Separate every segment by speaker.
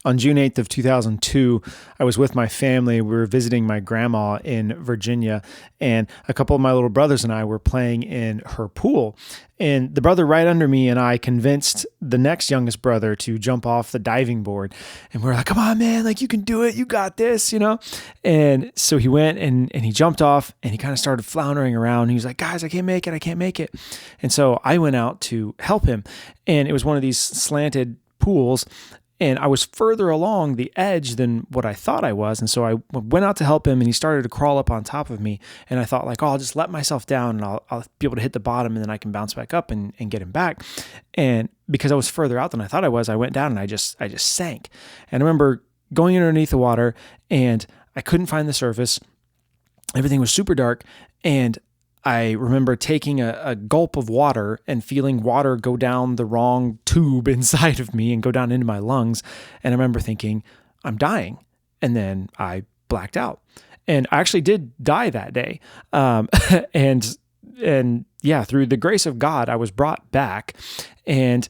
Speaker 1: On June 8th of 2002, I was with my family. We were visiting my grandma in Virginia, and a couple of my little brothers and I were playing in her pool. And the brother right under me and I convinced the next youngest brother to jump off the diving board. And we were like, come on, man, like you can do it. You got this, you know? And so he went and he jumped off and he kind of started floundering around. He was like, guys, I can't make it. I can't make it. And so I went out to help him. And it was one of these slanted pools. And I was further along the edge than what I thought I was. And so I went out to help him and he started to crawl up on top of me. And I thought like, oh, I'll just let myself down and I'll be able to hit the bottom and then I can bounce back up and get him back. And because I was further out than I thought I was, I went down and I just sank. And I remember going underneath the water and I couldn't find the surface. Everything was super dark. And I remember taking a gulp of water and feeling water go down the wrong tube inside of me and go down into my lungs. And I remember thinking, I'm dying. And then I blacked out. And I actually did die that day. And yeah, through the grace of God, I was brought back. And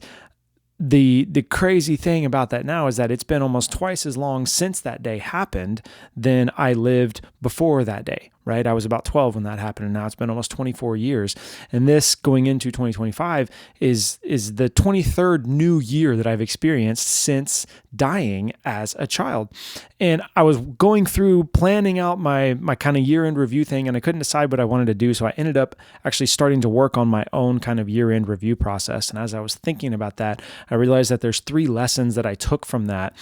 Speaker 1: the crazy thing about that now is that it's been almost twice as long since that day happened than I lived before that day, right? I was about 12 when that happened, and now it's been almost 24 years. And this going into 2025 is the 23rd new year that I've experienced since dying as a child. And I was going through planning out my kind of year-end review thing, and I couldn't decide what I wanted to do. So I ended up actually starting to work on my own kind of year-end review process. And as I was thinking about that, I realized that there's 3 lessons that I took from that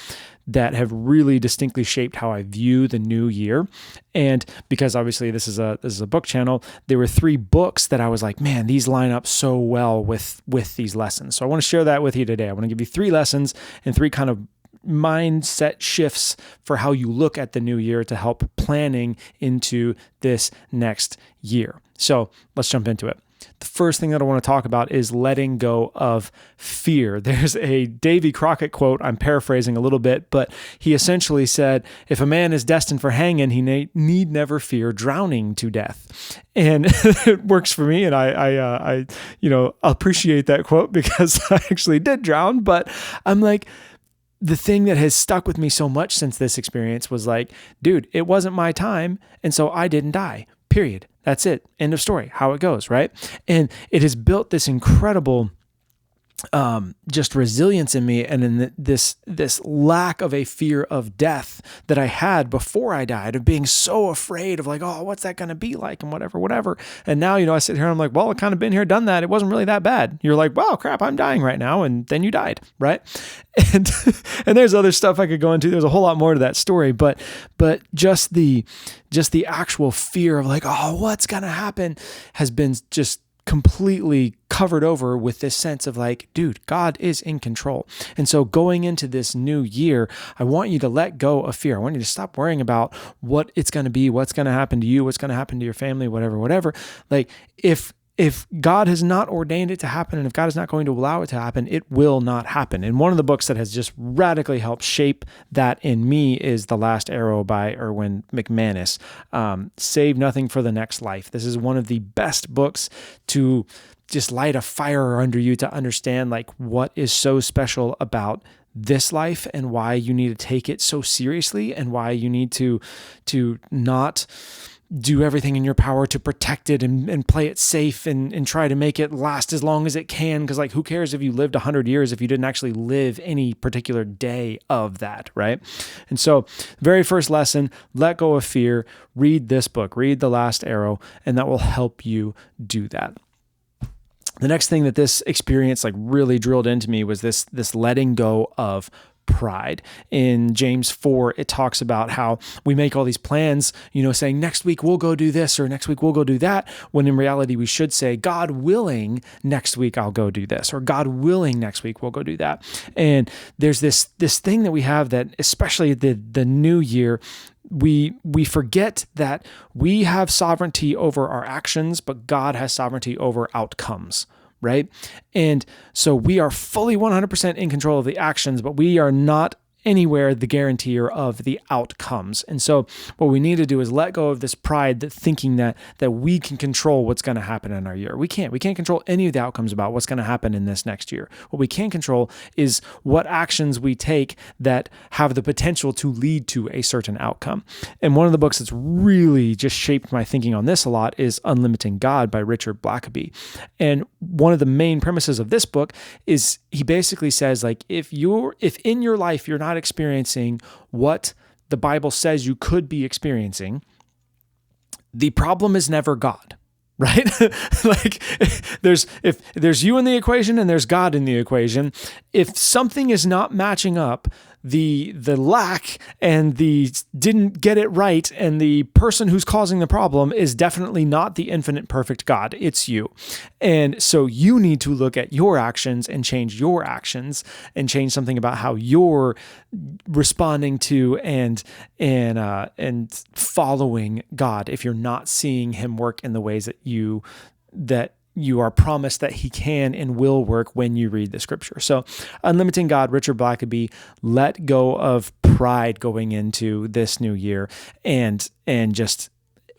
Speaker 1: have really distinctly shaped how I view the new year. And because obviously this is a book channel, there were 3 books that I was like, man, these line up so well with these lessons. So I want to share that with you today. I want to give you 3 lessons and 3 kind of mindset shifts for how you look at the new year to help planning into this next year. So let's jump into it. The first thing that I want to talk about is letting go of fear. There's a Davy Crockett quote, I'm paraphrasing a little bit, but he essentially said, if a man is destined for hanging, he need never fear drowning to death. And it works for me. And I appreciate that quote because I actually did drown, but I'm like, the thing that has stuck with me so much since this experience was like, dude, it wasn't my time. And so I didn't die, period. That's it. End of story. How it goes, right? And it has built this incredible just resilience in me and in this lack of a fear of death that I had before I died, of being so afraid of like, oh, what's that going to be like and whatever. And now, I sit here and I'm like, well, I've kind of been here, done that. It wasn't really that bad. You're like, wow, crap, I'm dying right now. And then you died, right? And there's other stuff I could go into. There's a whole lot more to that story, but just the actual fear of like, oh, what's going to happen has been just completely covered over with this sense of like, dude, God is in control. And so going into this new year, I want you to let go of fear. I want you to stop worrying about what it's going to be, what's going to happen to you, what's going to happen to your family, whatever. Like if God has not ordained it to happen, and if God is not going to allow it to happen, it will not happen. And one of the books that has just radically helped shape that in me is The Last Arrow by Erwin McManus. Save Nothing for the Next Life. This is one of the best books to just light a fire under you to understand like what is so special about this life and why you need to take it so seriously and why you need to not do everything in your power to protect it and play it safe and try to make it last as long as it can. Because like, who cares if you lived 100 years if you didn't actually live any particular day of that, right? And so very first lesson, let go of fear, read this book, read The Last Arrow, and that will help you do that. The next thing that this experience like really drilled into me was this letting go of pride. In James 4, it talks about how we make all these plans, saying next week we'll go do this or next week we'll go do that, when in reality we should say, God willing, next week I'll go do this, or God willing, next week we'll go do that. And there's this thing that we have that, especially the new year, we forget that we have sovereignty over our actions, but God has sovereignty over outcomes. Right? And so we are fully 100% in control of the actions, but we are not anywhere the guarantor of the outcomes. And so what we need to do is let go of this pride, that thinking that we can control what's going to happen in our year. We can't control any of the outcomes about what's going to happen in this next year. What we can control is what actions we take that have the potential to lead to a certain outcome. And one of the books that's really just shaped my thinking on this a lot is Unlimiting God by Richard Blackaby. And one of the main premises of this book is he basically says, like, if in your life you're not experiencing what the Bible says you could be experiencing, the problem is never God. Right? Like if there's you in the equation and there's God in the equation, if something is not matching up, the lack and the didn't get it right and the person who's causing the problem is definitely not the infinite perfect God. It's you. And so you need to look at your actions and change your actions and change something about how you're responding to and following God if you're not seeing him work in the ways that you are promised that he can and will work when you read the scripture. So Unlimiting God, Richard Blackaby, let go of pride going into this new year and just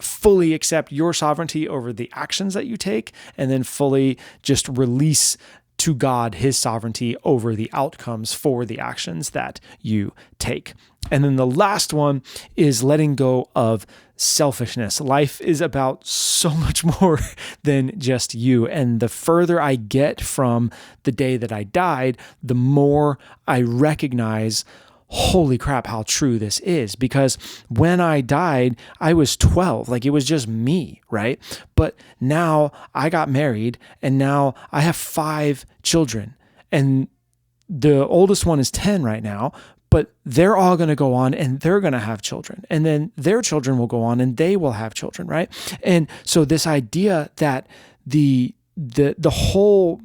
Speaker 1: fully accept your sovereignty over the actions that you take, and then fully just release to God his sovereignty over the outcomes for the actions that you take. And then the last one is letting go of selfishness. Life is about so much more than just you. And the further I get from the day that I died, the more I recognize, holy crap, how true this is. Because when I died, I was 12. Like, it was just me, right? But now I got married and now I have 5 children. And the oldest one is 10 right now, but they're all going to go on and they're going to have children. And then their children will go on and they will have children, right? And so this idea that the whole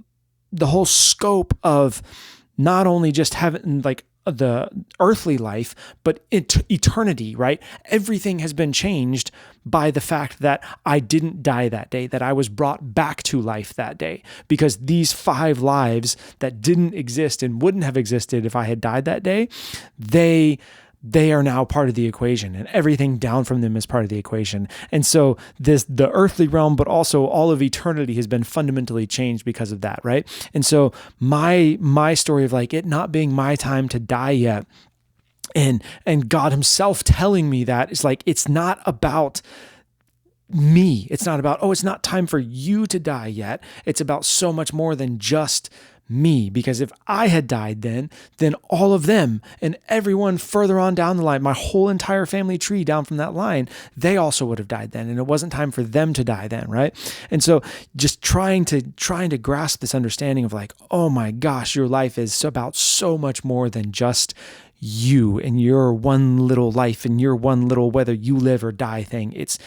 Speaker 1: scope of not only just having like the earthly life, but eternity, right? Everything has been changed by the fact that I didn't die that day, that I was brought back to life that day, because these 5 lives that didn't exist and wouldn't have existed if I had died that day, they are now part of the equation, and everything down from them is part of the equation. And so the earthly realm, but also all of eternity has been fundamentally changed because of that, right? And so my story of like it not being my time to die yet, and God himself telling me that is like, it's not about me. It's not about, oh, it's not time for you to die yet. It's about so much more than just me, because if I had died then all of them and everyone further on down the line, my whole entire family tree down from that line, they also would have died then, and it wasn't time for them to die then, right? And so just trying to grasp this understanding of like, oh my gosh, your life is about so much more than just you and your one little life and your one little whether you live or die thing. It's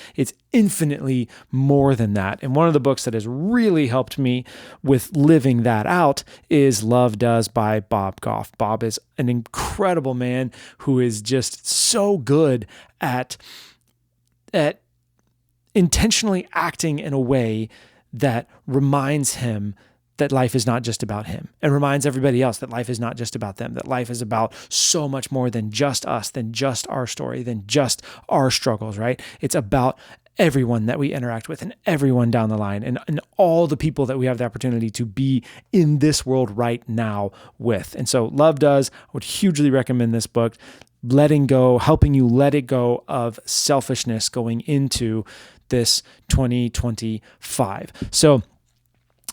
Speaker 1: infinitely more than that. And one of the books that has really helped me with living that out is Love Does by Bob Goff. Bob is an incredible man who is just so good at intentionally acting in a way that reminds him that life is not just about him, and reminds everybody else that life is not just about them, that life is about so much more than just us, than just our story, than just our struggles, right? It's about everyone that we interact with and everyone down the line and all the people that we have the opportunity to be in this world right now with. And so Love Does, I would hugely recommend this book, helping you let it go of selfishness going into this 2025. So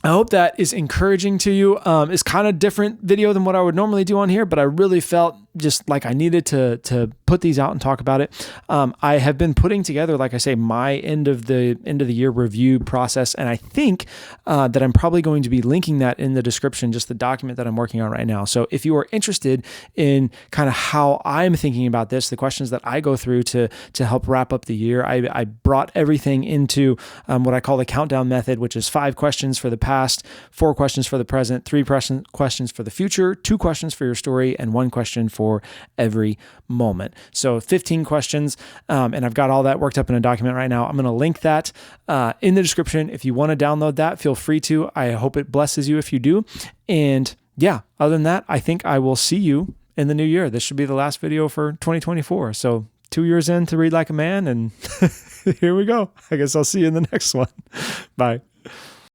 Speaker 1: I hope that is encouraging to you. It's kind of different video than what I would normally do on here, but I really felt just like I needed to put these out and talk about it. I have been putting together, like I say, my end of the year review process, and I think that I'm probably going to be linking that in the description, just the document that I'm working on right now. So if you are interested in kind of how I'm thinking about this, the questions that I go through to help wrap up the year, I brought everything into what I call the countdown method, which is 5 questions for the past, 4 questions for the present, 3 questions for the future, 2 questions for your story, and 1 question for every moment. So 15 questions, and I've got all that worked up in a document right now. I'm going to link that in the description. If you want to download that, feel free to. I hope it blesses you if you do. And yeah, other than that, I think I will see you in the new year. This should be the last video for 2024. So 2 years in to Read Like a Man, and here we go. I guess I'll see you in the next one. Bye.